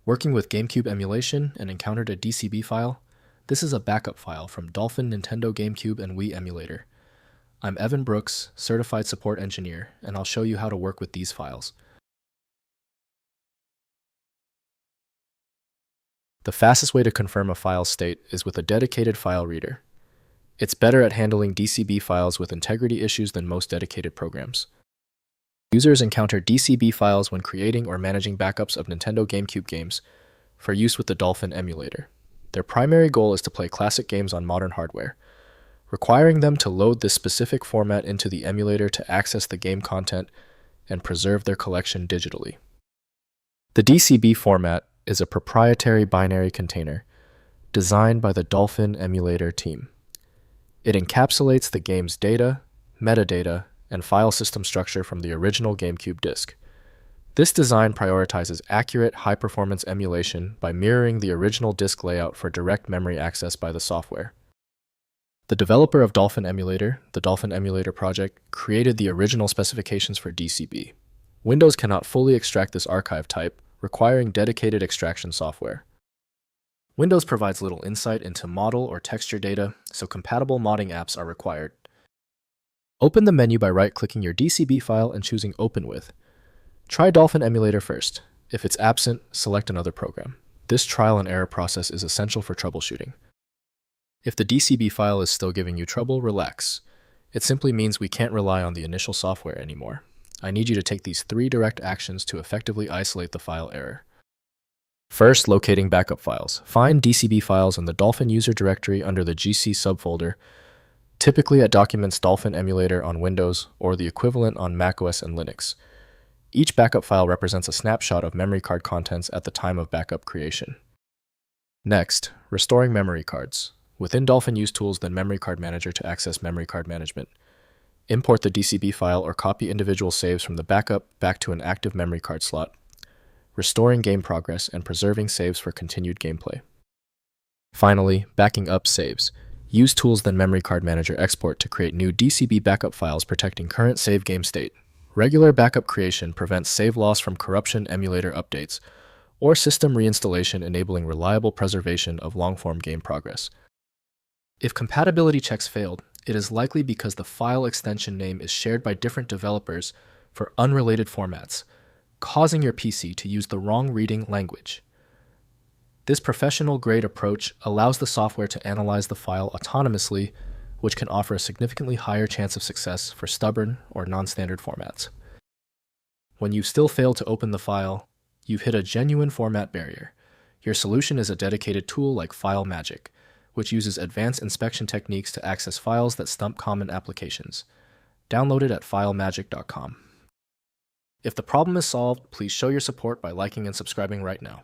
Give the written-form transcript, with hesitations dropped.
Working with GameCube emulation and encountered a DCB file? This is a backup file from Dolphin Nintendo GameCube and Wii Emulator. I'm Evan Brooks, Certified Support Engineer, and I'll show you how to work with these files. The fastest way to confirm a file's state is with a dedicated file reader. It's better at handling DCB files with integrity issues than most dedicated programs. Users encounter DCB files when creating or managing backups of Nintendo GameCube games for use with the Dolphin Emulator. Their primary goal is to play classic games on modern hardware, requiring them to load this specific format into the emulator to access the game content and preserve their collection digitally. The DCB format is a proprietary binary container designed by the Dolphin Emulator team. It encapsulates the game's data, metadata, and file system structure from the original GameCube disk. This design prioritizes accurate, high-performance emulation by mirroring the original disk layout for direct memory access by the software. The developer of Dolphin Emulator, the Dolphin Emulator project, created the original specifications for DCB. Windows cannot fully extract this archive type, requiring dedicated extraction software. Windows provides little insight into model or texture data, so compatible modding apps are required. Open the menu by right-clicking your DCB file and choosing Open With. Try Dolphin Emulator first. If it's absent, select another program. This trial and error process is essential for troubleshooting. If the DCB file is still giving you trouble, relax. It simply means we can't rely on the initial software anymore. I need you to take these 3 direct actions to effectively isolate the file error. First, locating backup files. Find DCB files in the Dolphin user directory under the GC subfolder, typically at Documents Dolphin Emulator on Windows or the equivalent on macOS and Linux. Each backup file represents a snapshot of memory card contents at the time of backup creation. Next, restoring memory cards. Within Dolphin, use tools than Memory Card Manager to access memory card management. Import the DCB file or copy individual saves from the backup back to an active memory card slot, restoring game progress and preserving saves for continued gameplay. Finally, backing up saves. Use tools than Memory Card Manager Export to create new DCB backup files protecting current save game state. Regular backup creation prevents save loss from corruption emulator updates, or system reinstallation enabling reliable preservation of long-form game progress. If compatibility checks failed, it is likely because the file extension name is shared by different developers for unrelated formats, causing your PC to use the wrong reading language. This professional-grade approach allows the software to analyze the file autonomously, which can offer a significantly higher chance of success for stubborn or non-standard formats. When you still fail to open the file, you've hit a genuine format barrier. Your solution is a dedicated tool like File Magic, which uses advanced inspection techniques to access files that stump common applications. Download it at filemagic.com. If the problem is solved, please show your support by liking and subscribing right now.